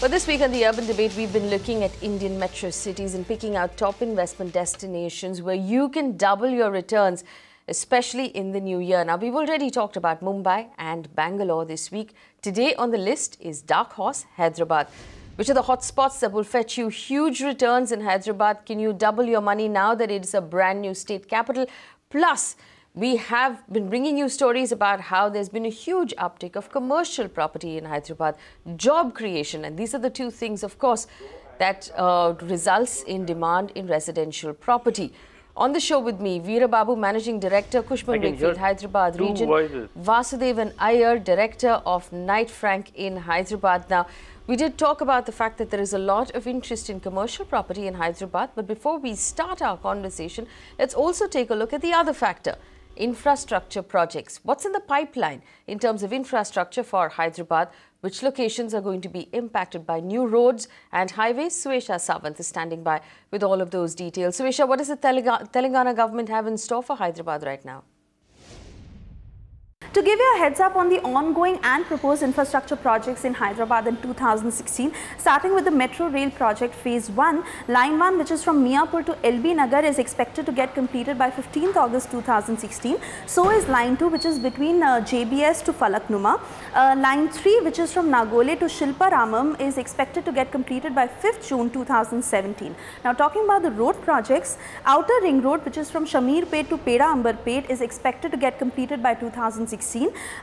But this week on the Urban Debate, we've been looking at Indian metro cities and picking out top investment destinations where you can double your returns, especially in the new year. Now, we've already talked about Mumbai and Bangalore this week. Today on the list is Dark Horse, Hyderabad. Which are the hotspots that will fetch you huge returns in Hyderabad? Can you double your money now that it's a brand new state capital? Plus, we have been bringing you stories about how there's been a huge uptick of commercial property in Hyderabad, job creation, and these are the two things, of course, that results in demand in residential property. On the show with me, Veera Babu, Managing Director, Cushman and Wakefield, Hyderabad region. Vasudevan, Iyer, Director of Knight Frank in Hyderabad. Now, we did talk about the fact that there is a lot of interest in commercial property in Hyderabad. But before we start our conversation, let's also take a look at the other factor. Infrastructure projects. What's in the pipeline in terms of infrastructure for Hyderabad? Which locations are going to be impacted by new roads and highways? Suesha Sawant is standing by with all of those details. Suesha, what does the Telangana government have in store for Hyderabad right now? To give you a heads up on the ongoing and proposed infrastructure projects in Hyderabad in 2016, starting with the Metro Rail project phase 1, line 1, which is from Miapur to LB Nagar, is expected to get completed by 15th August 2016. So is line 2, which is between JBS to Falaknuma. Line 3, which is from Nagole to Shilparamam, is expected to get completed by 5th June 2017. Now, talking about the road projects, Outer Ring Road, which is from Shamirpet to Peda Ambarpet, is expected to get completed by 2016.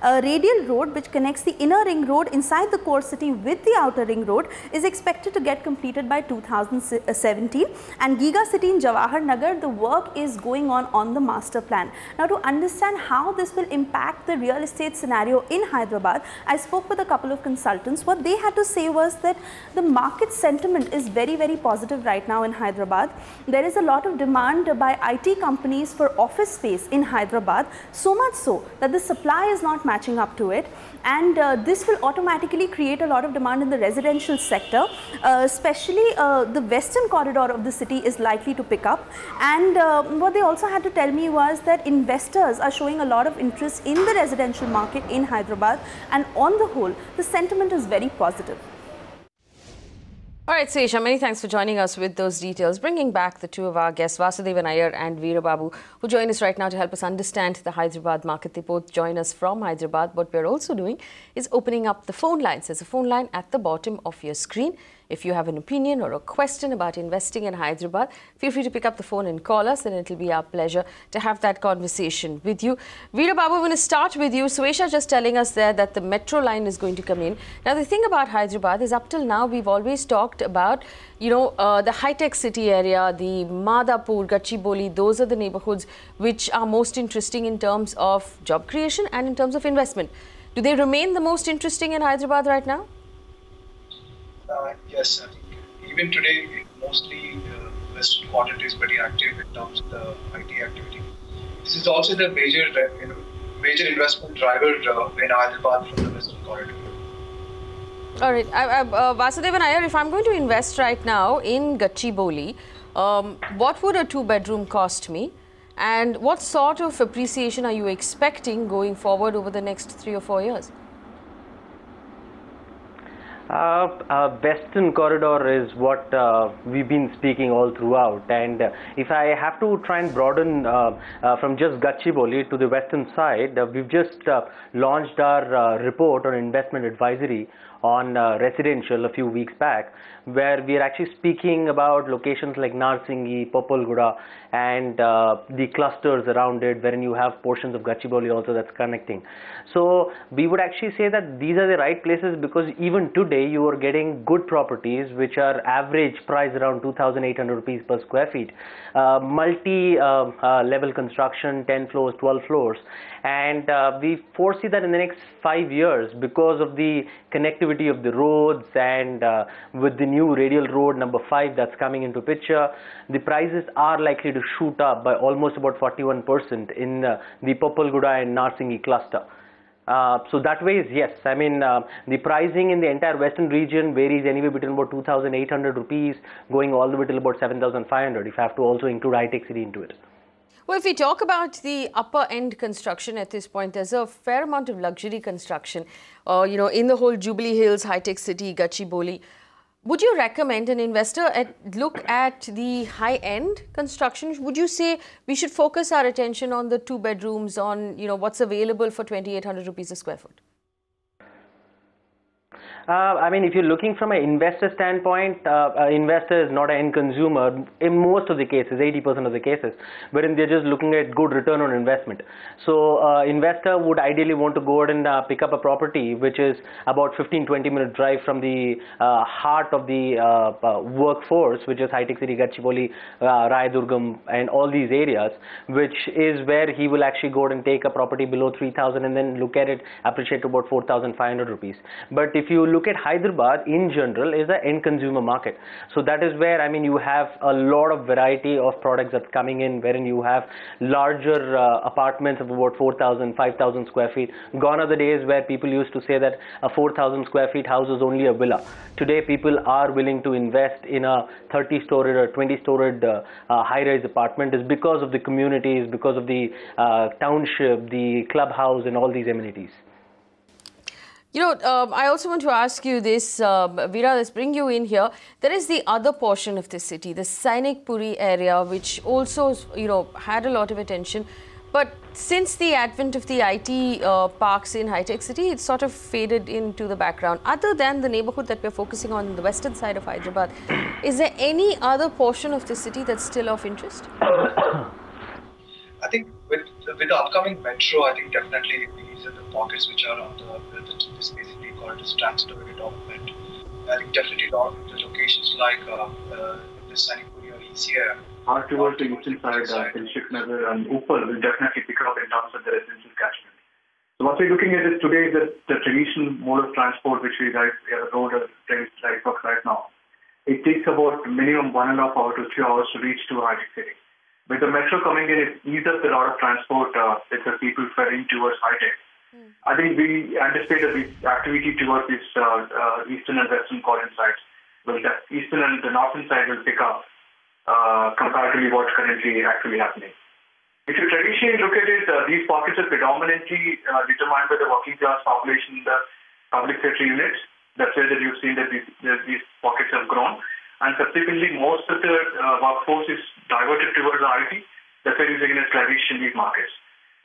A radial road which connects the inner ring road inside the core city with the outer ring road is expected to get completed by 2017. And Giga City in Jawahar Nagar, the work is going on the master plan. Now, to understand how this will impact the real estate scenario in Hyderabad, I spoke with a couple of consultants. What they had to say was that the market sentiment is very, very positive right now in Hyderabad. There is a lot of demand by IT companies for office space in Hyderabad, so much so that the supply is not matching up to it, and this will automatically create a lot of demand in the residential sector, especially the western corridor of the city is likely to pick up. And what they also had to tell me was that investors are showing a lot of interest in the residential market in Hyderabad, and on the whole the sentiment is very positive. All right, Suesha, many thanks for joining us with those details. Bringing back the two of our guests, Vasudevan Iyer and Veera Babu, who join us right now to help us understand the Hyderabad market. They both join us from Hyderabad. What we're also doing is opening up the phone lines. There's a phone line at the bottom of your screen. If you have an opinion or a question about investing in Hyderabad, feel free to pick up the phone and call us, and it'll be our pleasure to have that conversation with you. Veera Babu, we're going to start with you. Suesha just telling us there that the metro line is going to come in. Now, the thing about Hyderabad is up till now, we've always talked about, the high-tech city area, the Madhapur, Gachibowli, those are the neighborhoods which are most interesting in terms of job creation and in terms of investment. Do they remain the most interesting in Hyderabad right now? Yes, I think even today, mostly Western quadrant is pretty active in terms of the IT activity. This is also the major investment driver in Hyderabad from the Western corridor. All right, Vasudevan Iyer, if I'm going to invest right now in Gachibowli, what would a two-bedroom cost me? And what sort of appreciation are you expecting going forward over the next 3 or 4 years? Western corridor is what we've been speaking all throughout, and if I have to try and broaden from just Gachibowli to the western side, we've just launched our report on investment advisory on residential a few weeks back, where we are actually speaking about locations like Narsinghi, Popalguda, and the clusters around it, wherein you have portions of Gachibowli also that's connecting. So we would actually say that these are the right places, because even today you are getting good properties which are average price around 2,800 rupees per square feet, multi-level construction, 10 floors, 12 floors, and we foresee that in the next 5 years, because of the connectivity of the roads and with the new radial road number 5 that's coming into picture, the prices are likely to shoot up by almost about 41% in the Popalguda and Narsinghi cluster. So that way, yes, I mean, the pricing in the entire western region varies anywhere between about 2,800 rupees going all the way till about 7,500 if I have to also include high-tech city into it. Well, if we talk about the upper end construction at this point, there's a fair amount of luxury construction, in the whole Jubilee Hills, high-tech city, Gachibowli. Would you recommend an investor look at the high-end construction? Would you say we should focus our attention on the 2 bedrooms, on what's available for 2,800 rupees a square foot? I mean, if you're looking from an investor standpoint, investor is not an end consumer in most of the cases, 80% of the cases, wherein they're just looking at good return on investment. So investor would ideally want to go out and pick up a property which is about 15-20 minute drive from the heart of the workforce, which is High-Tech City, Gachibowli, Rayadurgam, and all these areas, which is where he will actually go out and take a property below 3,000 and then look at it, appreciate to about 4,500 rupees. But if you look at Hyderabad in general is an end consumer market. So that is where, I mean, you have a lot of variety of products that's coming in, wherein you have larger apartments of about 4,000, 5,000 square feet. Gone are the days where people used to say that a 4,000 square feet house is only a villa. Today people are willing to invest in a 30-storied or 20-storied high-rise apartment is because of the communities, because of the township, the clubhouse and all these amenities. I also want to ask you this, Veera, let's bring you in here. There is the other portion of the city, the Sainik Puri area, which also, had a lot of attention. But since the advent of the IT parks in High-Tech City, it's sort of faded into the background. Other than the neighborhood that we're focusing on the western side of Hyderabad, is there any other portion of the city that's still of interest? I think with the upcoming metro, I think definitely these are the pockets which are on this basically called as transitory development. I think definitely the locations like the Sainik Puri or Iyer are towards the eastern side, Cushman and Wakefield will definitely pick up in terms of the residential catchment. So what we're looking at is today the traditional mode of transport which we ride road or right now. It takes about minimum 1.5 hours to 2 hours to reach to High-Tech City. With the metro coming in, it eases up a lot of transport with the people ferrying towards High-Tech. I think we anticipate that the activity towards this eastern and western quadrant sides will, the eastern and the northern side will pick up comparatively what's currently actually happening. If you traditionally look at it, these pockets are predominantly determined by the working class population in the public sector units. That's where that you've seen that these pockets have grown. And subsequently, most of the workforce is diverted towards the IT. That's why you're seeing a sluggish in these markets.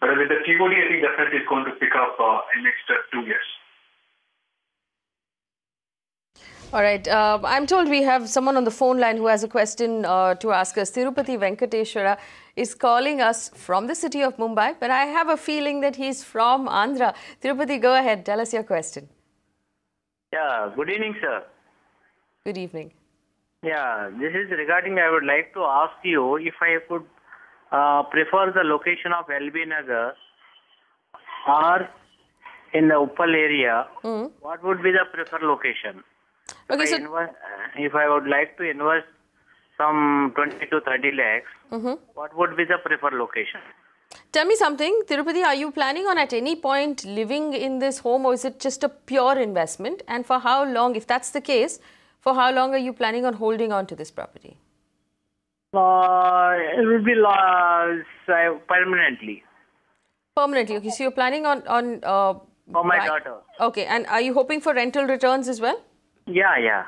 But with the TOD, I think definitely it's going to pick up in the next 2 years. All right. I'm told we have someone on the phone line who has a question to ask us. Tirupati Venkateshwara is calling us from the city of Mumbai, but I have a feeling that he's from Andhra. Tirupati, go ahead. Tell us your question. Yeah. Good evening, sir. Good evening. Yeah, this is regarding, I would like to ask you if I could prefer the location of LB Nagar or in the Uppal area, what would be the preferred location? Okay, if I would like to invest some 20 to 30 lakhs, what would be the preferred location? Tell me something, Tirupati, are you planning on at any point living in this home, or is it just a pure investment? And for how long, if that's the case, for how long are you planning on holding on to this property? It will be permanently. Permanently, okay. So you're planning on for my daughter. Okay, and are you hoping for rental returns as well? Yeah.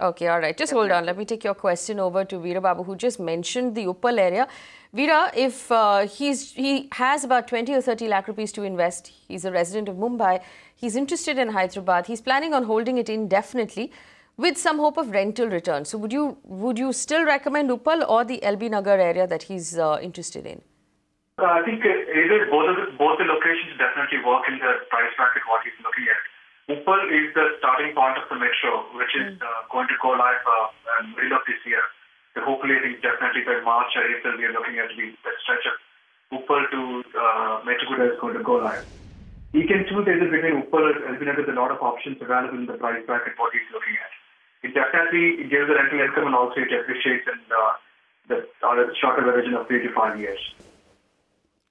Okay, all right. Just hold on. Let me take your question over to Veera Babu, who just mentioned the Uppal area. Veera, if he has about 20 or 30 lakh rupees to invest, he's a resident of Mumbai, he's interested in Hyderabad, he's planning on holding it indefinitely with some hope of rental return. So would you still recommend Uppal or the LB Nagar area that he's interested in? I think either both the locations definitely work in the price bracket what he's looking at. Uppal is the starting point of the metro, which is going to go live middle of this year. So hopefully, I think definitely by March or April, we are looking at the stretch of Uppal to Metroguda is going to go live. He can choose either between Uppal or LB Nagar. There's a lot of options available in the price bracket what he's looking at. It definitely gives the rental income and also it appreciates in the shorter duration of 3 to 5 years.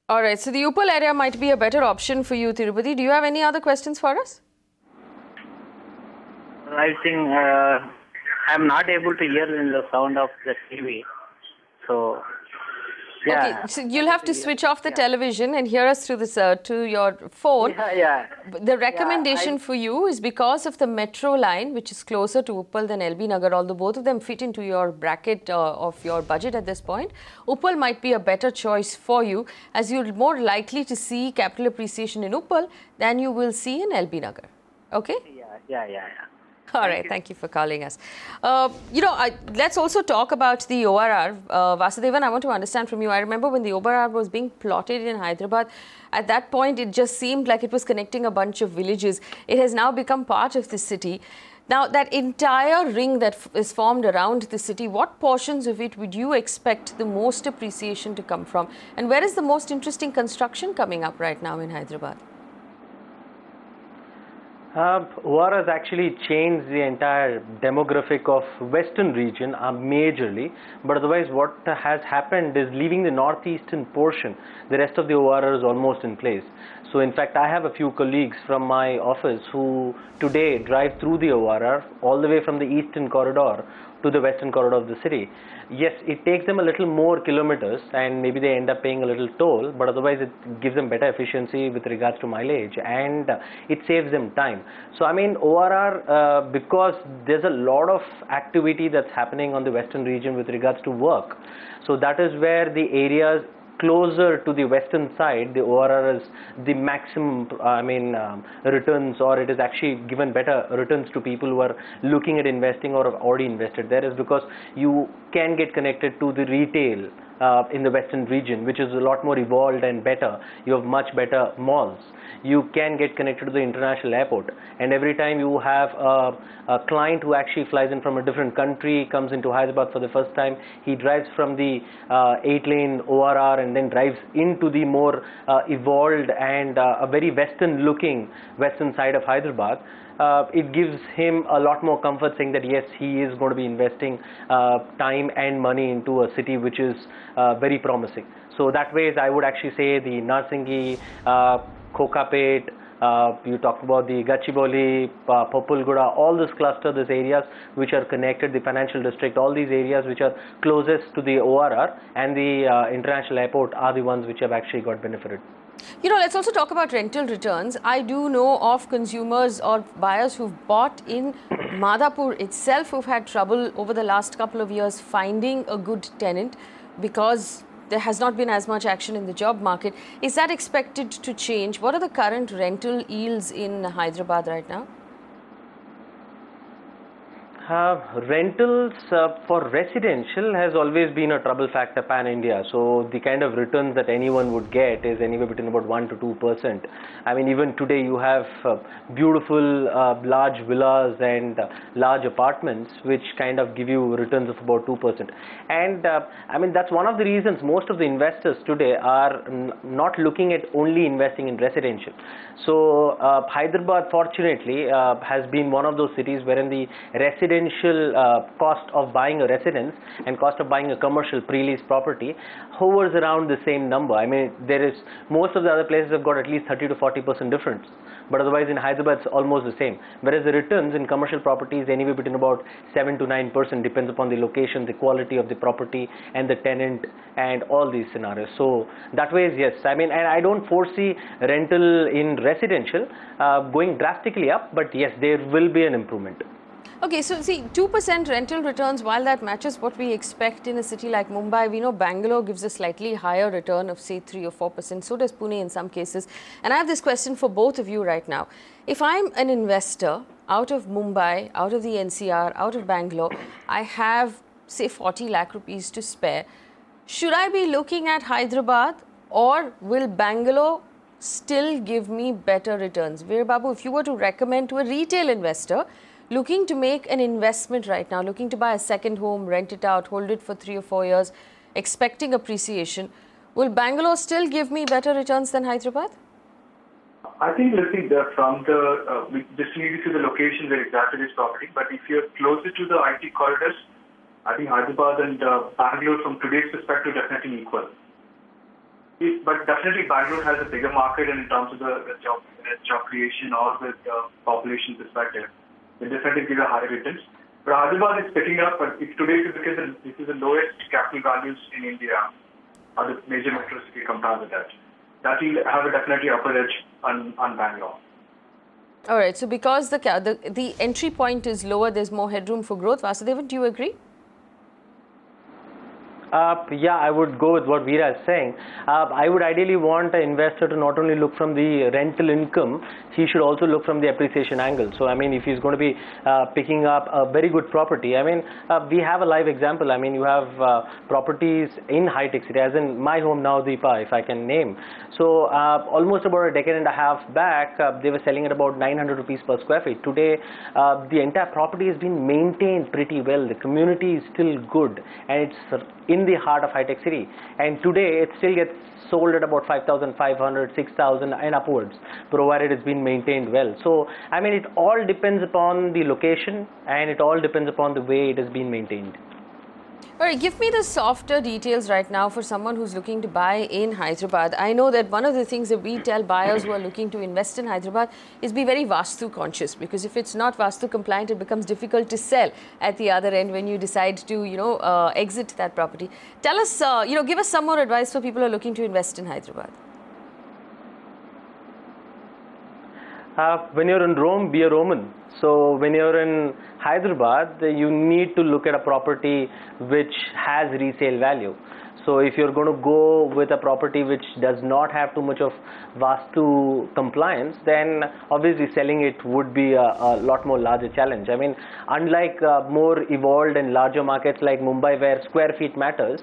All right. So the Uppal area might be a better option for you, Tirupati. Do you have any other questions for us? I think I'm not able to hear in the sound of the TV. So Okay, so you'll have to switch off the television and hear us through this to your phone. The recommendation for you is because of the metro line, which is closer to Uppal than LB Nagar, although both of them fit into your bracket of your budget at this point. Uppal might be a better choice for you, as you're more likely to see capital appreciation in Uppal than you will see in LB Nagar. Okay? Yeah. All right, thank you for calling us. Let's also talk about the ORR. Vasudevan, I want to understand from you. I remember when the ORR was being plotted in Hyderabad, at that point it just seemed like it was connecting a bunch of villages. It has now become part of the city. Now, that entire ring that is formed around the city, what portions of it would you expect the most appreciation to come from? And where is the most interesting construction coming up right now in Hyderabad? ORR has actually changed the entire demographic of western region majorly, but otherwise what has happened is leaving the northeastern portion, the rest of the ORR is almost in place. So in fact, I have a few colleagues from my office who today drive through the ORR all the way from the eastern corridor to the western corridor of the city. Yes, it takes them a little more kilometers and maybe they end up paying a little toll, but otherwise it gives them better efficiency with regards to mileage and it saves them time. So I mean ORR, because there's a lot of activity that's happening on the western region with regards to work, so that is where the areas closer to the western side, the ORR is the maximum returns, or it is actually given better returns to people who are looking at investing or have already invested there, is because you can get connected to the retail in the western region, which is a lot more evolved and better. You have much better malls. You can get connected to the international airport, and every time you have a client who actually flies in from a different country, comes into Hyderabad for the first time, he drives from the 8-lane ORR and then drives into the more evolved and a very western looking western side of Hyderabad. It gives him a lot more comfort, saying that yes, he is going to be investing time and money into a city which is very promising. So that way, I would actually say the Narsingi, Kokapet, you talked about the Gachibowli, Populguda, all this cluster, these areas which are connected, the financial district, all these areas which are closest to the ORR and the international airport are the ones which have actually got benefited. You know, let's also talk about rental returns. I do know of consumers or buyers who've bought in Madhapur itself who've had trouble over the last couple of years finding a good tenant because there has not been as much action in the job market. Is that expected to change? What are the current rental yields in Hyderabad right now? Rentals for residential has always been a trouble factor pan-India. So the kind of returns that anyone would get is anywhere between about 1 to 2%. I mean, even today you have beautiful large villas and large apartments which kind of give you returns of about 2%. And I mean, that's one of the reasons most of the investors today are not looking at only investing in residential. So Hyderabad, fortunately, has been one of those cities wherein the residential cost of buying a residence and cost of buying a commercial pre-lease property hovers around the same number. I mean, there is, most of the other places have got at least 30 to 40% difference, but otherwise in Hyderabad it's almost the same. Whereas the returns in commercial property is anywhere between about 7 to 9%, depends upon the location, the quality of the property and the tenant and all these scenarios. So that way is yes. I mean, and I don't foresee rental in residential going drastically up, but yes, there will be an improvement. Okay, so see, 2% rental returns, while that matches what we expect in a city like Mumbai, we know Bangalore gives a slightly higher return of say 3 or 4%, so does Pune in some cases. And I have this question for both of you right now. If I'm an investor out of Mumbai, out of the NCR, out of Bangalore, I have say 40 lakh rupees to spare, should I be looking at Hyderabad or will Bangalore still give me better returns? Veera Babu, if you were to recommend to a retail investor looking to make an investment right now, looking to buy a second home, rent it out, hold it for 3 or 4 years, expecting appreciation, will Bangalore still give me better returns than Hyderabad? I think, let's see, from the, we just need to see the location where exactly this property, but if you're closer to the IT corridors, I think Hyderabad and Bangalore from today's perspective definitely equal. But definitely Bangalore has a bigger market and in terms of the job creation or the population perspective. They definitely give a higher returns. But Hyderabad is picking up, but if today, because this is the lowest capital values in India, other major metros if you compare with that. That will have a definitely upper edge on Bangalore. All right. So because the entry point is lower, there's more headroom for growth. Vasudevan, do you agree? Yeah, I would go with what Veera is saying. I would ideally want an investor to not only look from the rental income, he should also look from the appreciation angle. So, I mean, if he's going to be picking up a very good property, I mean, we have a live example. I mean, you have properties in high-tech city, as in my home now, Deepa, if I can name. So, almost about a decade and a half back, they were selling at about 900 rupees per square feet. Today, the entire property has been maintained pretty well. The community is still good, and it's in the heart of high-tech city, and today it still gets sold at about 5,500, 6,000 and upwards, provided it's been maintained well. So, I mean, it all depends upon the location, and it all depends upon the way it has been maintained. All right, give me the softer details right now for someone who's looking to buy in Hyderabad. I know that one of the things that we tell buyers who are looking to invest in Hyderabad is be very Vastu conscious, because if it's not Vastu compliant, it becomes difficult to sell at the other end when you decide to, exit that property. Tell us, give us some more advice for people who are looking to invest in Hyderabad. When you're in Rome, be a Roman. So when you're in Hyderabad, you need to look at a property which has resale value. So if you're going to go with a property which does not have too much of Vastu compliance, then obviously selling it would be a lot more larger challenge. I mean, unlike more evolved and larger markets like Mumbai, where square feet matters,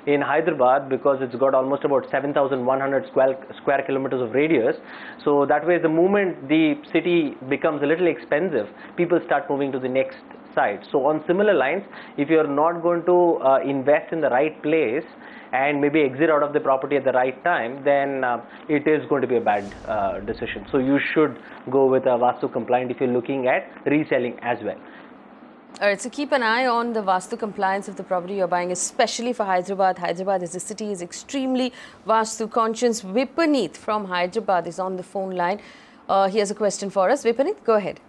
in Hyderabad, because it's got almost about 7,100 square kilometers of radius, so that way the moment the city becomes a little expensive, people start moving to the next side. So on similar lines, if you're not going to invest in the right place and maybe exit out of the property at the right time, then it is going to be a bad decision. So you should go with a Vastu compliant if you're looking at reselling as well. All right, so keep an eye on the Vastu compliance of the property you're buying, especially for Hyderabad. Hyderabad as a city is extremely Vastu conscious. Vipaneet from Hyderabad is on the phone line. He has a question for us. Vipaneet, go ahead.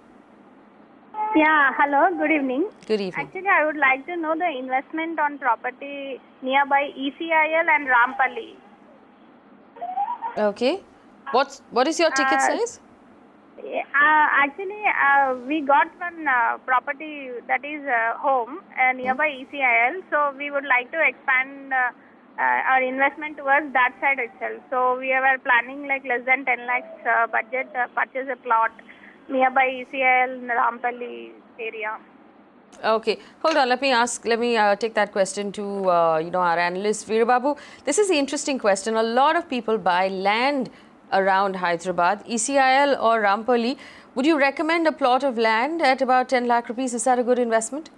Yeah, hello, good evening. Good evening. Actually, I would like to know the investment on property nearby ECIL and Rampalli. Okay. What is your ticket size? Actually, we got one property that is home nearby ECIL. So we would like to expand our investment towards that side itself. So we were planning like less than 10 lakhs budget purchase a plot nearby ECIL Rampalli area. Okay, hold on. Let me take that question to our analyst Veera Babu. This is the interesting question. A lot of people buy land around Hyderabad, ECIL or Rampalli. Would you recommend a plot of land at about 10 lakh rupees? Is that a good investment?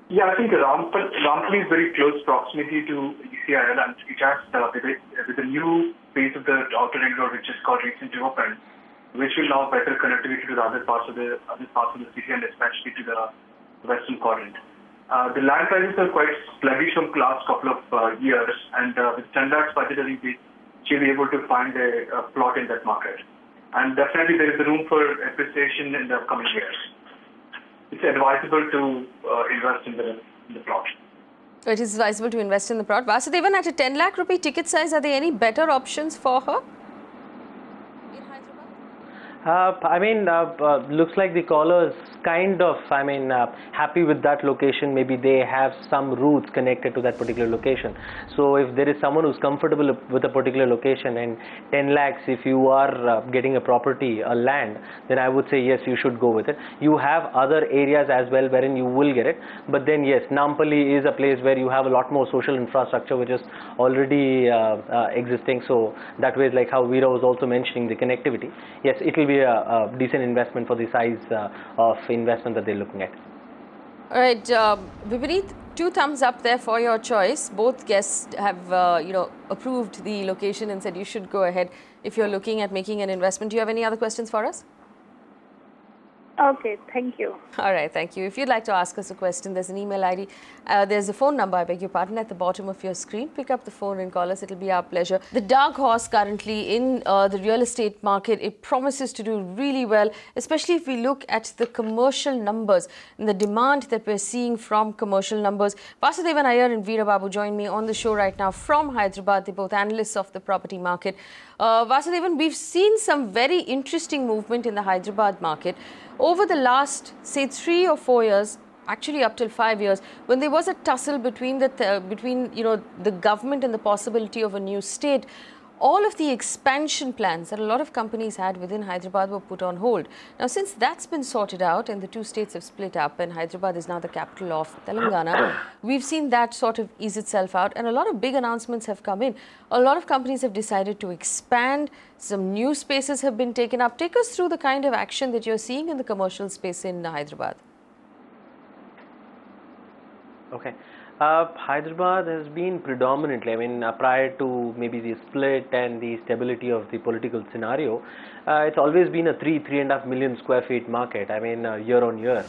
Yeah, I think Rampalli is very close proximity to ECIL, and it has with the new phase of the outer ring road, which is called recently opened, which will now better connectivity to the other parts of the city and especially to the western quadrant. The land prices are quite sluggish from the last couple of years, and with 10 lakhs budget, I think we should be able to find a plot in that market. And definitely there is room for appreciation in the coming years. It's advisable to invest in the plot. It is advisable to invest in the plot. Vasudevan, at a 10 lakh rupee ticket size, are there any better options for her? I mean, looks like the caller is kind of, happy with that location. Maybe they have some routes connected to that particular location. So if there is someone who's comfortable with a particular location and 10 lakhs, if you are getting a property, a land, then I would say yes, you should go with it. You have other areas as well wherein you will get it. But then yes, Rampalli is a place where you have a lot more social infrastructure which is already existing. So that way, like how Veera was also mentioning, the connectivity. Yes, it will be a decent investment for the size of investment that they're looking at. All right, Vipaneet, 2 thumbs up there for your choice. Both guests have, approved the location and said you should go ahead if you're looking at making an investment. Do you have any other questions for us? Okay, thank you. All right, thank you. If you'd like to ask us a question, there's an email ID, there's a phone number, I beg your pardon, at the bottom of your screen. Pick up the phone and call us. It'll be our pleasure. The dark horse currently in the real estate market, it promises to do really well, especially if we look at the commercial numbers and the demand that we're seeing from commercial numbers. Vasudevan, Iyer and Veera Babu join me on the show right now from Hyderabad. They're both analysts of the property market. Vasudevan, we've seen some very interesting movement in the Hyderabad market over the last, say, 3 or 4 years, actually up till 5 years, when there was a tussle between the government and the possibility of a new state. All of the expansion plans that a lot of companies had within Hyderabad were put on hold. Now, since that's been sorted out and the two states have split up and Hyderabad is now the capital of Telangana, we've seen that sort of ease itself out and a lot of big announcements have come in. A lot of companies have decided to expand. Some new spaces have been taken up. Take us through the kind of action that you're seeing in the commercial space in Hyderabad. Okay. Hyderabad has been predominantly, prior to maybe the split and the stability of the political scenario, it's always been a 3.5 million square feet market, year on year.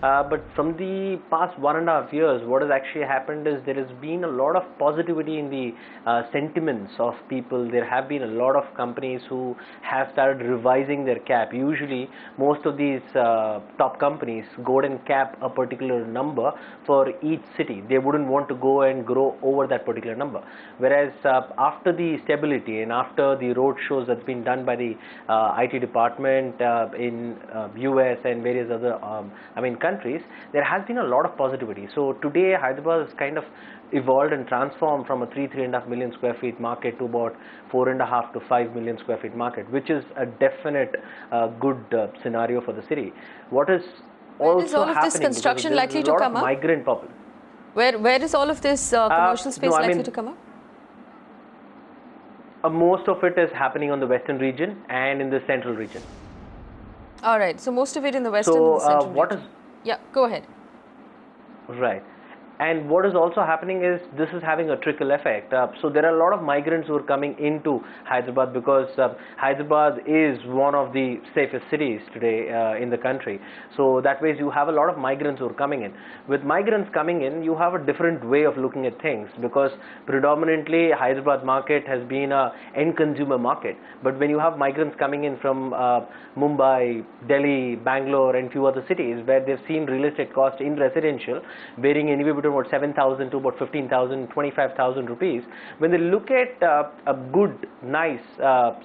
But from the past 1.5 years, what has actually happened is there has been a lot of positivity in the sentiments of people. There have been a lot of companies who have started revising their cap. Usually, most of these top companies go and cap a particular number for each city. They wouldn't want to go and grow over that particular number. Whereas after the stability and after the road shows that's been done by the IT department in US and various other countries, there has been a lot of positivity. So today Hyderabad has kind of evolved and transformed from a 3.5 million square feet market to about 4.5 to 5 million square feet market, which is a definite good scenario for the city. What is also is all of this construction likely to come up? Migrant population. Where is all of this commercial space likely to come up? Most of it is happening on the western region and in the central region. All right, so most of it in the western and the central region. Yeah, go ahead. Right. And what is also happening is this is having a trickle effect. So there are a lot of migrants who are coming into Hyderabad because Hyderabad is one of the safest cities today in the country. So that way you have a lot of migrants who are coming in. With migrants coming in, you have a different way of looking at things because predominantly Hyderabad market has been a end consumer market. But when you have migrants coming in from Mumbai, Delhi, Bangalore and few other cities where they've seen real estate cost in residential varying anywhere between about 7,000 to about 15,000, 25,000 rupees. When they look at a good, nice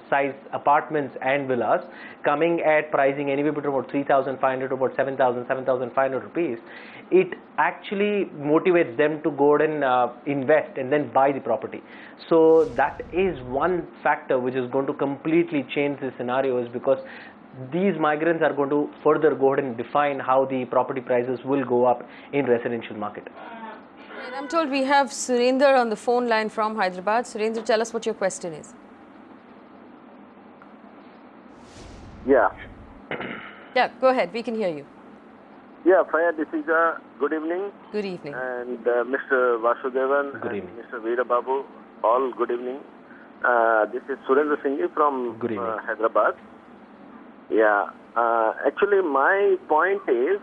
size apartments and villas coming at pricing anywhere between about 3,500 to about 7,000, 7,500 rupees, it actually motivates them to go and invest and then buy the property. So that is one factor which is going to completely change the scenario, is because these migrants are going to further go ahead and define how the property prices will go up in residential market. And I'm told we have Surendra on the phone line from Hyderabad. Surendra, tell us what your question is. Yeah. Yeah, go ahead. We can hear you. Yeah, Faya, this is good evening. Good evening. And Mr. Vasudevan good and evening. Mr. Veera Babu, all good evening. This is Surendra Singh from Hyderabad. Yeah, actually my point is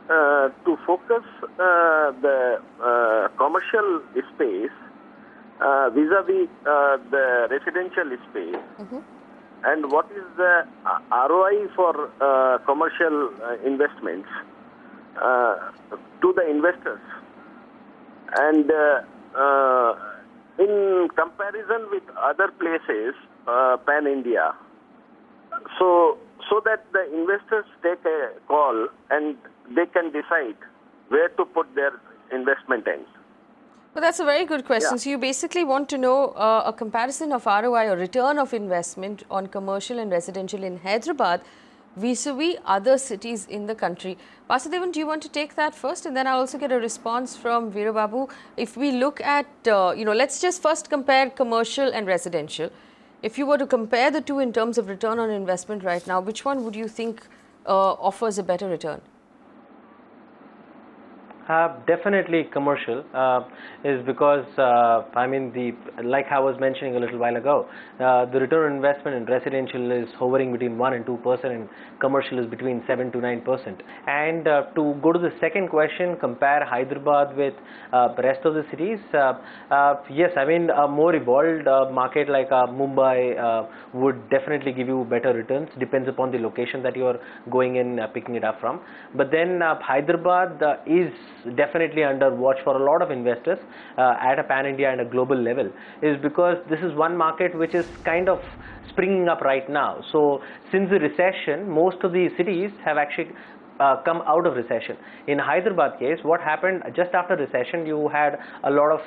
to focus the commercial space vis-a-vis the residential space. And what is the ROI for commercial investments to the investors, and in comparison with other places pan-India, so that the investors take a call and they can decide where to put their investment in. Well, that's a very good question. Yeah. So you basically want to know a comparison of ROI or return of investment on commercial and residential in Hyderabad vis-a-vis other cities in the country. Vasudevan, do you want to take that first? And then I'll also get a response from Veera Babu. If we look at, let's just first compare commercial and residential. If you were to compare the two in terms of return on investment right now, which one would you think offers a better return? Definitely commercial is because I mean like I was mentioning a little while ago, the return on investment in residential is hovering between 1 and 2% and commercial is between 7 to 9%. And to go to the second question, compare Hyderabad with the rest of the cities, yes, I mean a more evolved market like Mumbai would definitely give you better returns, depends upon the location that you are going in picking it up from. But then Hyderabad is definitely under watch for a lot of investors at a pan-India and a global level, is because this is one market which is kind of springing up right now. So since the recession, most of the cities have actually come out of recession. In Hyderabad case, what happened just after recession, you had a lot of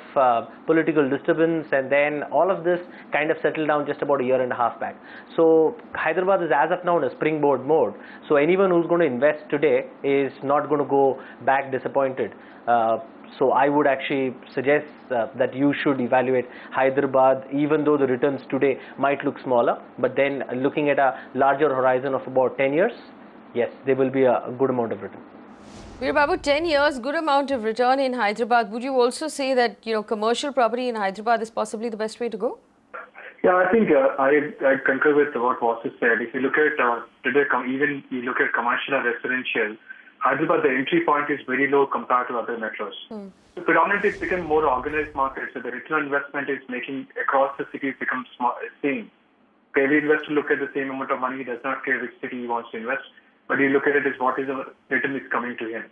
political disturbance, and then all of this kind of settled down just about a year and a half back. So Hyderabad is as of now in a springboard mode. So anyone who's going to invest today is not going to go back disappointed. So I would actually suggest that you should evaluate Hyderabad, even though the returns today might look smaller, but then looking at a larger horizon of about 10 years, yes, there will be a good amount of return. Veera Babu, 10 years, good amount of return in Hyderabad. Would you also say that, you know, commercial property in Hyderabad is possibly the best way to go? Yeah, I think I concur with what Vasu said. If you look at today, even you look at commercial and residential, Hyderabad, the entry point is very low compared to other metros. So predominantly it's become more organized market, so the return on investment is making across the cities become same. Every investor look at the same amount of money, he does not care which city he wants to invest, but he look at it as what is the return is coming to him.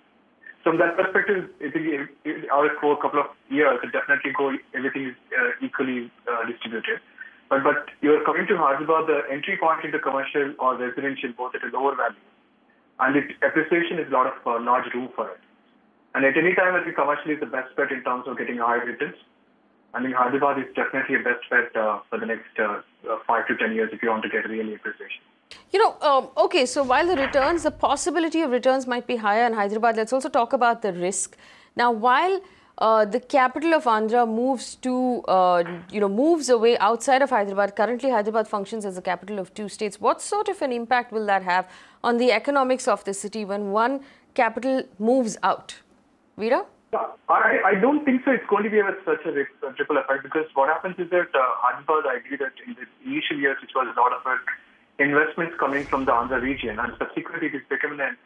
So from that perspective, I think over a couple of years, it definitely everything is equally distributed. But you're coming to Hyderabad, the entry point into commercial or residential both at a lower value, and appreciation is a lot of large room for it. And at any time, I think commercial is the best bet in terms of getting high returns. I mean, Hyderabad is definitely a best bet for the next 5 to 10 years if you want to get really appreciation. You know, okay, so while the possibility of returns might be higher in Hyderabad, let's also talk about the risk. Now, while the capital of Andhra moves away outside of Hyderabad, currently Hyderabad functions as the capital of 2 states. What sort of an impact will that have on the economics of the city when one capital moves out? Veera? I don't think so. It's going to be such a triple effect, because what happens is that Hyderabad, I agree that in the initial years, it was a lot of investments coming from the Andhra region, and subsequently it is becoming a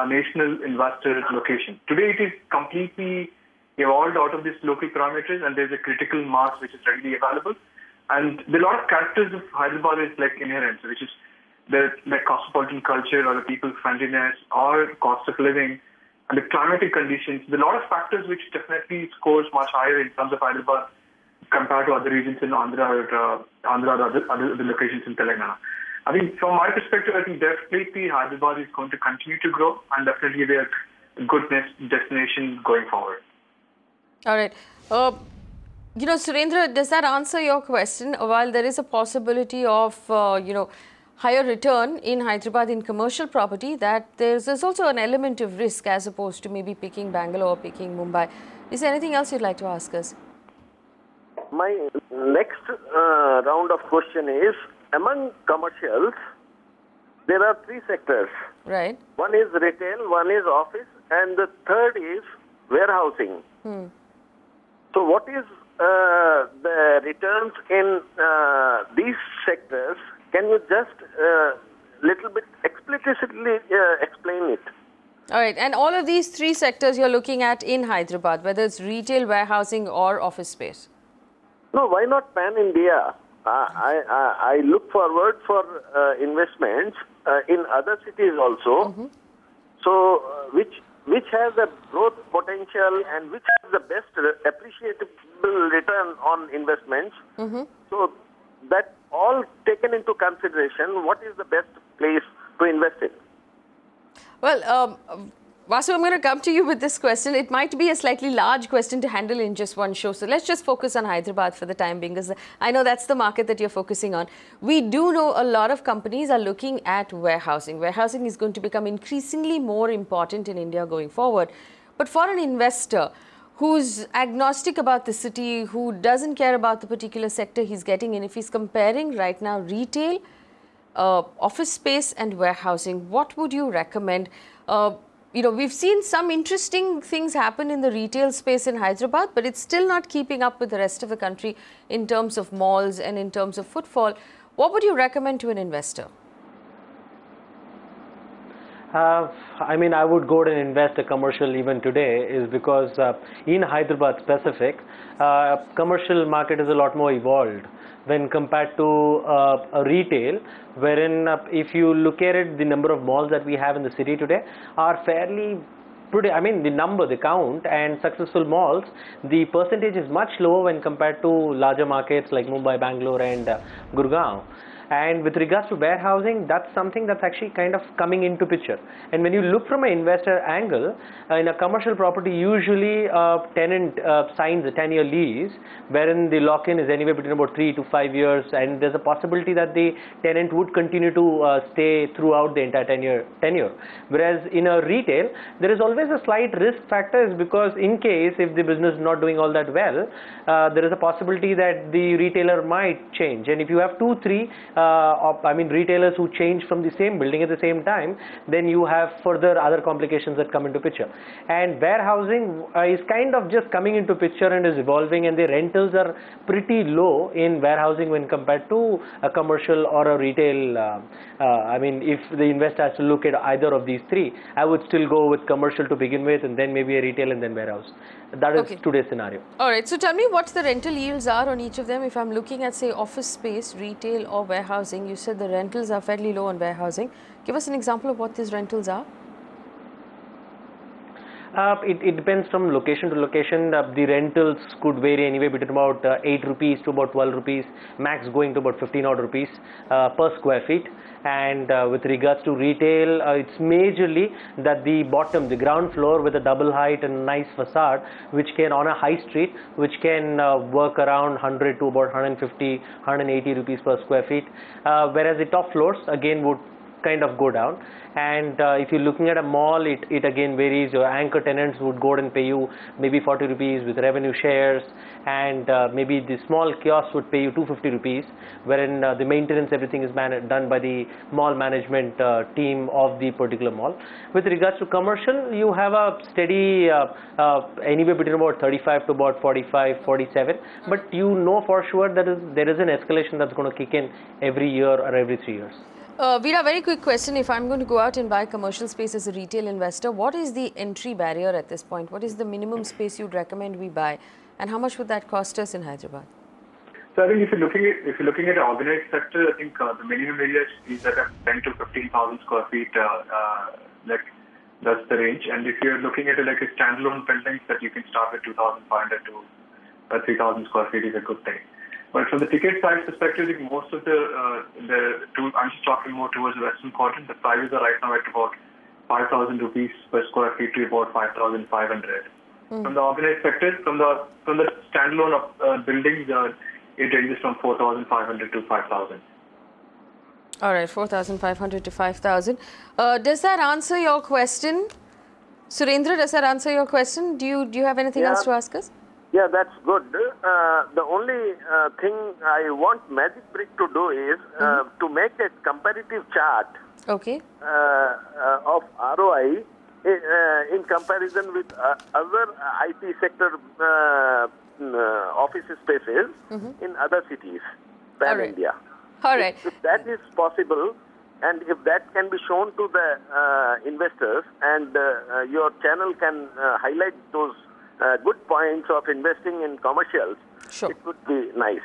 national investor location. Today it is completely evolved out of these local parameters, and there's a critical mass which is readily available. And the lot of characters of Hyderabad is like inherent, which is the cosmopolitan culture or the people's friendliness or cost of living and the climatic conditions. There are a lot of factors which definitely scores much higher in terms of Hyderabad compared to other regions in Andhra or other locations in Telangana. I think from my perspective, I think definitely Hyderabad is going to continue to grow and definitely be a good destination going forward. All right. You know, Surendra, does that answer your question? While there is a possibility of, higher return in Hyderabad in commercial property, that there's also an element of risk as opposed to maybe picking Bangalore or picking Mumbai. Is there anything else you'd like to ask us? My next round of question is, among commercials, there are 3 sectors. Right. One is retail, one is office, and the third is warehousing. So what is the returns in these sectors? Can you just little bit explicitly explain it? All right. And all of these 3 sectors you're looking at in Hyderabad, whether it's retail, warehousing or office space? No, why not pan-India? I look forward for investments in other cities also. So which has a growth potential and which has the best appreciable return on investments. So that all taken into consideration, what is the best place to invest in? Well, Vasu, I'm going to come to you with this question. It might be a slightly large question to handle in just one show. So let's just focus on Hyderabad for the time being, because I know that's the market that you're focusing on. We do know a lot of companies are looking at warehousing. Warehousing is going to become increasingly more important in India going forward. But for an investor who's agnostic about the city, who doesn't care about the particular sector he's getting in, if he's comparing right now retail, office space and warehousing, what would you recommend? we've seen some interesting things happen in the retail space in Hyderabad, but it's still not keeping up with the rest of the country in terms of malls and in terms of footfall. What would you recommend to an investor? I mean, I would go and invest a commercial even today is because in Hyderabad specific, commercial market is a lot more evolved when compared to a retail, wherein if you look at it, the number of malls that we have in the city today are fairly pretty, I mean, the count and successful malls, the percentage is much lower when compared to larger markets like Mumbai, Bangalore and Gurgaon. And with regards to warehousing, that's something that's actually kind of coming into picture. And when you look from an investor angle, in a commercial property, usually a tenant signs a 10-year lease, wherein the lock-in is anywhere between about 3 to 5 years, and there's a possibility that the tenant would continue to stay throughout the entire tenure. Whereas in a retail, there is always a slight risk factor, because in case if the business is not doing all that well, there is a possibility that the retailer might change. And if you have 2-3 retailers who change from the same building at the same time, then you have further other complications that come into picture. And warehousing is kind of just coming into picture and is evolving, and the rentals are pretty low in warehousing when compared to a commercial or a retail. I mean, if the investor has to look at either of these three, I would still go with commercial to begin with, and then maybe a retail and then warehouse. That is today's scenario. All right. So tell me what the rental yields are on each of them. If I'm looking at, say, office space, retail or warehousing, you said the rentals are fairly low on warehousing. Give us an example of what these rentals are. It depends from location to location. The rentals could vary anywhere between about 8 rupees to about 12 rupees, max going to about 15 odd rupees per square feet. And with regards to retail, it's majorly that the bottom, the ground floor with a double height and nice facade, which can on a high street, which can work around 100 to about 150, 180 rupees per square feet. Whereas the top floors again would kind of go down. And if you're looking at a mall, it again varies. Your anchor tenants would go and pay you maybe 40 rupees with revenue shares, and maybe the small kiosks would pay you 250 rupees, wherein the maintenance, everything is done by the mall management team of the particular mall. With regards to commercial, you have a steady anywhere between about 35 to about 45, 47, but you know for sure that there is an escalation that's going to kick in every year or every 3 years. Veera, very quick question. If I'm going to go out and buy commercial space as a retail investor, what is the entry barrier at this point? What is the minimum space you'd recommend we buy? And how much would that cost us in Hyderabad? So I think if you're looking at the organized sector, I think the minimum area is at 10 to 15,000 square feet. Like that's the range. And if you're looking at like a standalone buildings, that you can start with 2,500 to 3,000 square feet is a good thing. But from the ticket size perspective, I think most of I'm just talking more towards the western quadrant. The prices are right now at about 5,000 rupees per square feet to about 5,500. From the organized sector, from the standalone buildings, it ranges from 4,500 to 5,000. All right, 4,500 to 5,000. Does that answer your question, Surendra? Does that answer your question? Do you have anything else to ask us? Yeah, that's good. The only thing I want Magicbricks to do is to make a comparative chart of ROI in comparison with other IT sector office spaces in other cities, pan-India. All right. If that is possible, and if that can be shown to the investors, and your channel can highlight those good points of investing in commercials, it would be nice.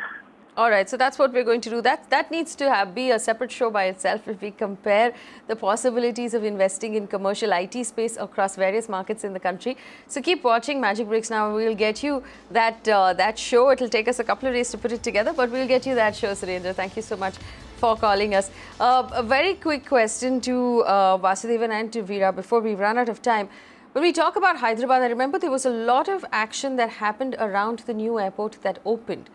All right, so that's what we're going to do. That needs to be a separate show by itself if we compare the possibilities of investing in commercial IT space across various markets in the country. So keep watching Magicbricks Now. We'll get you that show. It'll take us a couple of days to put it together, but we'll get you that show, Surendra. Thank you so much for calling us. A very quick question to Vasudevan and to Veera before we run out of time. When we talk about Hyderabad, I remember there was a lot of action that happened around the new airport that opened,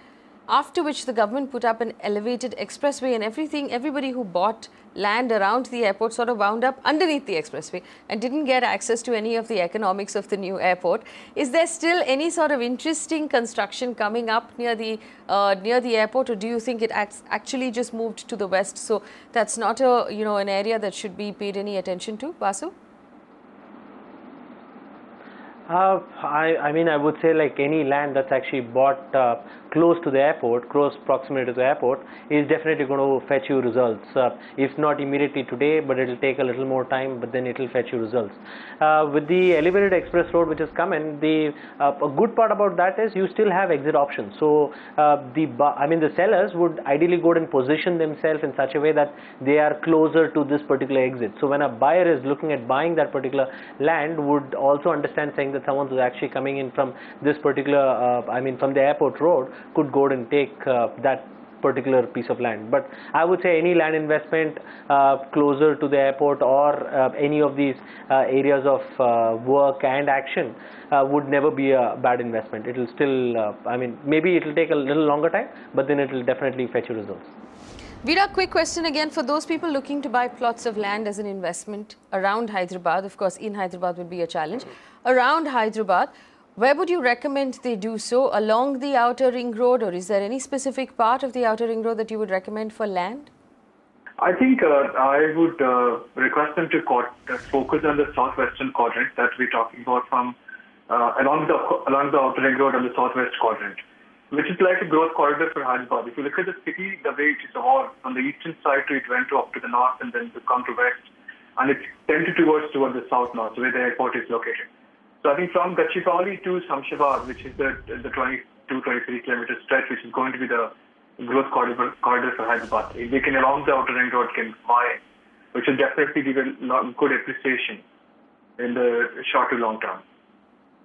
after which the government put up an elevated expressway, and everybody who bought land around the airport sort of wound up underneath the expressway and didn't get access to any of the economics of the new airport. Is there still any sort of interesting construction coming up near the airport, or do you think it actually just moved to the west, so that's not an area that should be paid any attention to, Vasu? I mean, I would say like any land that's actually bought close to the airport, close proximity to the airport, is definitely going to fetch you results. If not immediately today, but it will take a little more time, but then it will fetch you results. With the elevated express road which has come in, a good part about that is you still have exit options. So the sellers would ideally go and position themselves in such a way that they are closer to this particular exit. So when a buyer is looking at buying that particular land, would also understand saying that someone who's actually coming in from this particular, from the airport road, could go and take that particular piece of land. But I would say any land investment closer to the airport or any of these areas of work and action would never be a bad investment. It will still, maybe it will take a little longer time, but then it will definitely fetch you results. Veera, quick question again for those people looking to buy plots of land as an investment around Hyderabad. Of course, in Hyderabad would be a challenge. Around Hyderabad, where would you recommend they do so? Along the outer ring road, or is there any specific part of the outer ring road that you would recommend for land? I think I would request them to focus on the southwestern quadrant that we're talking about, from along the outer ring road on the southwest quadrant, which is like a growth corridor for Hyderabad. If you look at the city, the way it is evolved, from the eastern side it went up to the north and then to come to west, and it's tended towards the south-north, where the airport is located. So I think from Gachibowli to Shamshabad, which is the 22-23 kilometer stretch, which is going to be the growth corridor for Hyderabad. If they can, along the outer ring road, can buy, which will definitely give a good appreciation in the short to long term.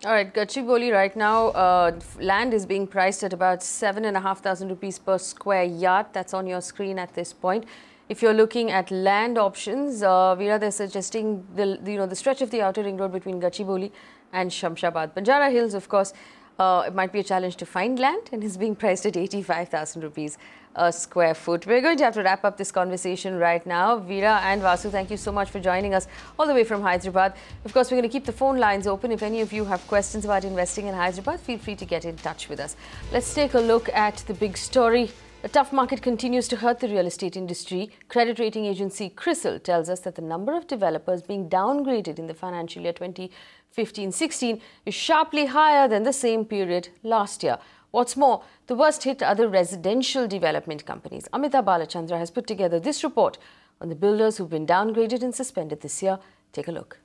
All right, Gachibowli right now, land is being priced at about 7,500 rupees per square yard. That's on your screen at this point. If you're looking at land options, Veera, they're suggesting the stretch of the outer ring road between Gachibowli and Shamshabad. Banjara Hills, of course, it might be a challenge to find land and is being priced at 85,000 rupees a square foot. We're going to have to wrap up this conversation right now. Veera and Vasu, thank you so much for joining us all the way from Hyderabad. Of course, we're going to keep the phone lines open. If any of you have questions about investing in Hyderabad, feel free to get in touch with us. Let's take a look at the big story. A tough market continues to hurt the real estate industry. Credit rating agency CRISIL tells us that the number of developers being downgraded in the financial year 2015-16 is sharply higher than the same period last year. What's more, the worst hit other residential development companies. Amita Balachandra has put together this report on the builders who've been downgraded and suspended this year. Take a look.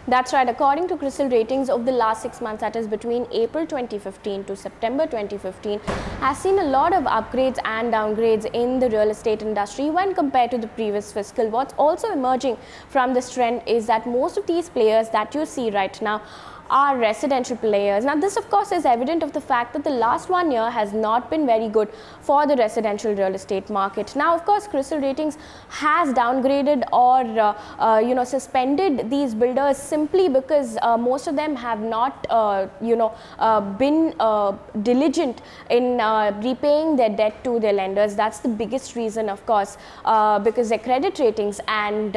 That's right. According to CRISIL ratings of the last 6 months, that is between April 2015 to September 2015, has seen a lot of upgrades and downgrades in the real estate industry when compared to the previous fiscal. What's also emerging from this trend is that most of these players that you see right now are residential players. Now this of course is evident of the fact that the last 1 year has not been very good for the residential real estate market. Now of course CRISIL ratings has downgraded or suspended these builders simply because most of them have not been diligent in repaying their debt to their lenders. That's the biggest reason, of course, because their credit ratings and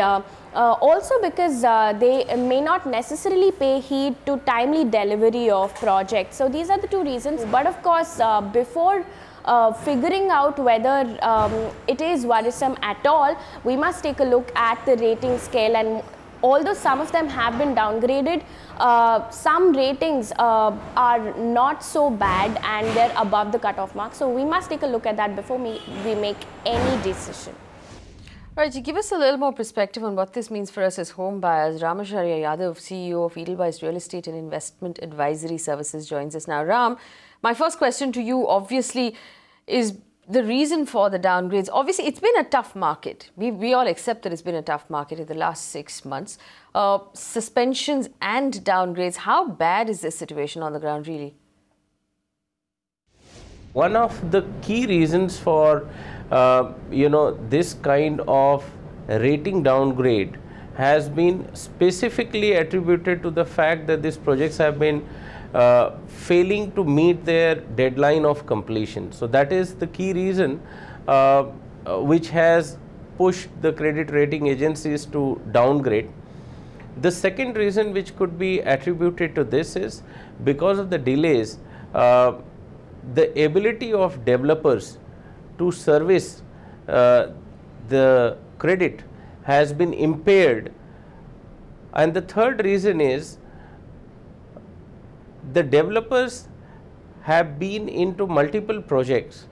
also because they may not necessarily pay heed to timely delivery of projects. So these are the two reasons. But of course, before figuring out whether it is worrisome at all, we must take a look at the rating scale. And although some of them have been downgraded, some ratings are not so bad and they're above the cutoff mark. So we must take a look at that before we make any decision. All right, to give us a little more perspective on what this means for us as home buyers, Ramacharya Yadav, CEO of Edelweiss Real Estate and Investment Advisory Services, joins us now. Ram, my first question to you obviously is the reason for the downgrades. Obviously, it's been a tough market. We all accept that it's been a tough market in the last 6 months. Suspensions and downgrades, how bad is this situation on the ground really? One of the key reasons for this kind of rating downgrade has been specifically attributed to the fact that these projects have been failing to meet their deadline of completion. So that is the key reason which has pushed the credit rating agencies to downgrade. The second reason which could be attributed to this is because of the delays, the ability of developers to service the credit has been impaired. And the third reason is the developers have been into multiple projects,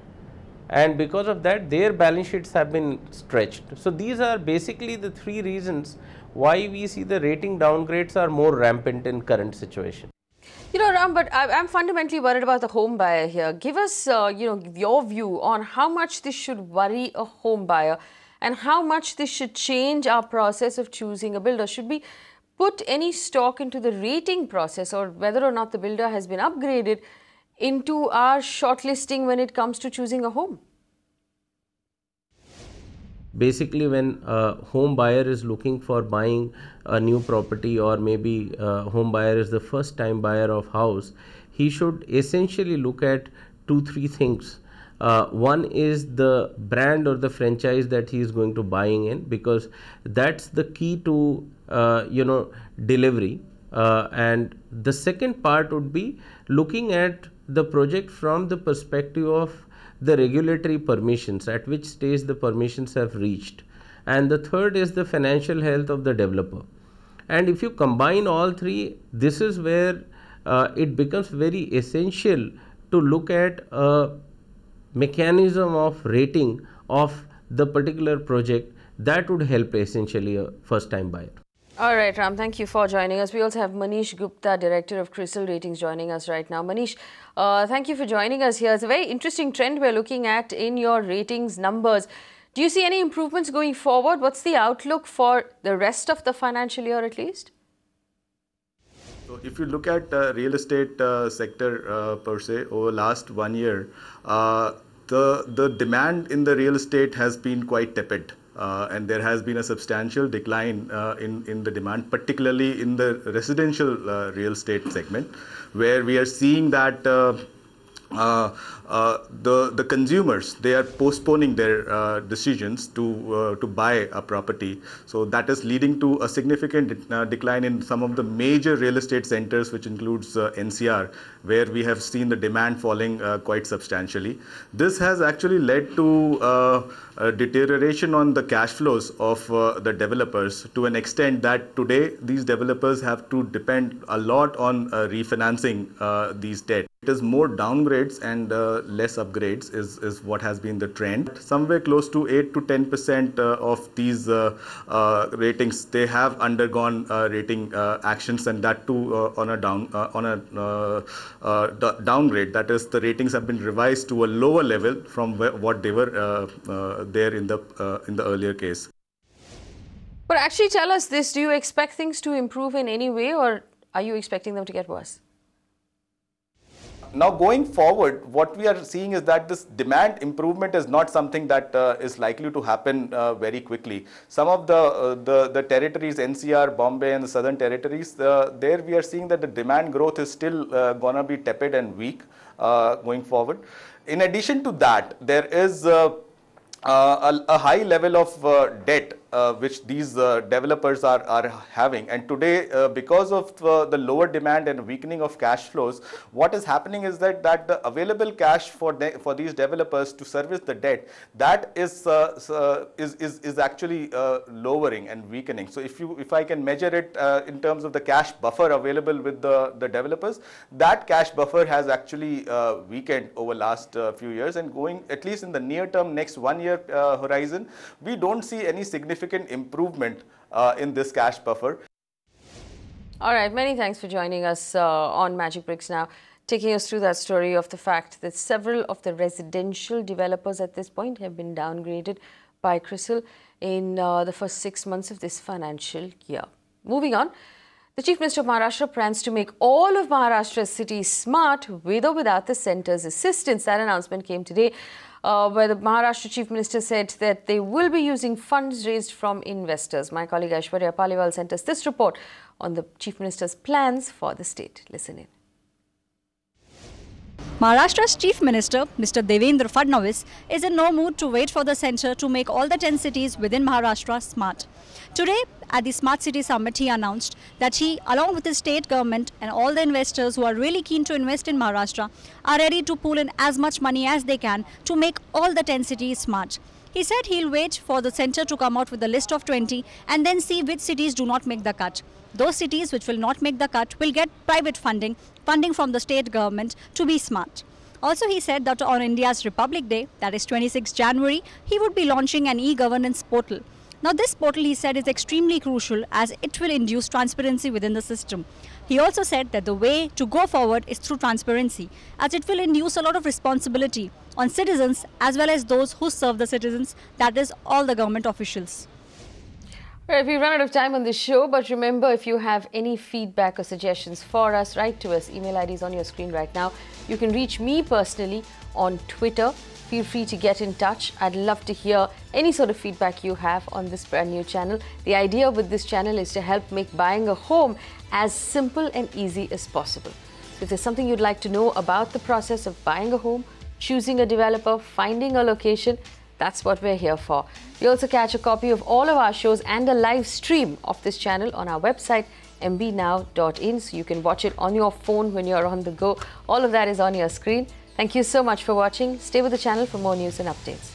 and because of that their balance sheets have been stretched. So these are basically the three reasons why we see the rating downgrades are more rampant in current situation. You know, Ram, but I'm fundamentally worried about the home buyer here. Give us, your view on how much this should worry a home buyer and how much this should change our process of choosing a builder. Should we put any stock into the rating process, or whether or not the builder has been upgraded into our shortlisting when it comes to choosing a home? Basically, when a home buyer is looking for buying a new property, or maybe a home buyer is the first time buyer of house, he should essentially look at 2-3 things. One is the brand or the franchise that he is going to buying in, because that's the key to delivery. And the second part would be looking at the project from the perspective of the regulatory permissions, at which stage the permissions have reached, and the third is the financial health of the developer. And if you combine all three, this is where it becomes very essential to look at a mechanism of rating of the particular project that would help essentially a first time buyer. All right, Ram, thank you for joining us. We also have Manish Gupta, Director of CRISIL Ratings, joining us right now. Manish, thank you for joining us here. It's a very interesting trend we're looking at in your ratings numbers. Do you see any improvements going forward? What's the outlook for the rest of the financial year at least? So if you look at real estate sector per se, over last 1 year, the demand in the real estate has been quite tepid. And there has been a substantial decline in the demand, particularly in the residential real estate segment, where we are seeing that the consumers, they are postponing their decisions to buy a property. So that is leading to a significant decline in some of the major real estate centers, which includes NCR, where we have seen the demand falling quite substantially. This has actually led to a deterioration on the cash flows of the developers, to an extent that today these developers have to depend a lot on refinancing these debt. It is more downgrades and less upgrades is what has been the trend. Somewhere close to 8 to 10% of these ratings, they have undergone rating actions, and that too on a downgrade. That is, the ratings have been revised to a lower level from what they were there in the earlier case. But actually tell us this, do you expect things to improve in any way, or are you expecting them to get worse? Now going forward, what we are seeing is that this demand improvement is not something that is likely to happen very Some of the territories, NCR, Bombay and the southern territories, there we are seeing that the demand growth is still gonna be tepid and weak going forward. In addition to that, there is a high level of debt which these developers are having, and today because of the lower demand and weakening of cash flows, what is happening is that the available cash for these developers to service the debt, that is actually lowering and weakening. So if I can measure it in terms of the cash buffer available with the developers, that cash buffer has actually weakened over last few years, and going at least in the near term, next 1 year horizon, we don't see any significant improvement in this cash buffer. All right, many thanks for joining us on Magicbricks Now, taking us through that story of the fact that several of the residential developers at this point have been downgraded by CRISIL in the first 6 months of this financial year. Moving on, the Chief Minister of Maharashtra plans to make all of Maharashtra's cities smart with or without the centre's assistance. That announcement came today, where the Maharashtra Chief Minister said that they will be using funds raised from investors. My colleague Aishwarya Paliwal sent us this report on the Chief Minister's plans for the state. Listen in. Maharashtra's Chief Minister, Mr. Devendra Fadnavis, is in no mood to wait for the centre to make all the 10 cities within Maharashtra smart. Today, at the Smart City Summit, he announced that he, along with the state government and all the investors who are really keen to invest in Maharashtra, are ready to pool in as much money as they can to make all the 10 cities smart. He said he'll wait for the centre to come out with a list of 20 and then see which cities do not make the cut. Those cities which will not make the cut will get private funding from the state government to be smart. Also, he said that on India's Republic Day, that is 26 January, he would be launching an e-governance portal. Now, this portal, he said, is extremely crucial as it will induce transparency within the system. He also said that the way to go forward is through transparency, as it will induce a lot of responsibility on citizens as well as those who serve the citizens, that is, all the government officials. Right, we've run out of time on this show, but remember, if you have any feedback or suggestions for us, write to us. Email ID is on your screen right now. You can reach me personally on Twitter. Feel free to get in touch. I'd love to hear any sort of feedback you have on this brand new channel. The idea with this channel is to help make buying a home as simple and easy as possible. So if there's something you'd like to know about the process of buying a home, choosing a developer, finding a location, that's what we're here for. You also catch a copy of all of our shows and a live stream of this channel on our website, mbnow.in, so you can watch it on your phone when you're on the go. All of that is on your screen. Thank you so much for watching. Stay with the channel for more news and updates.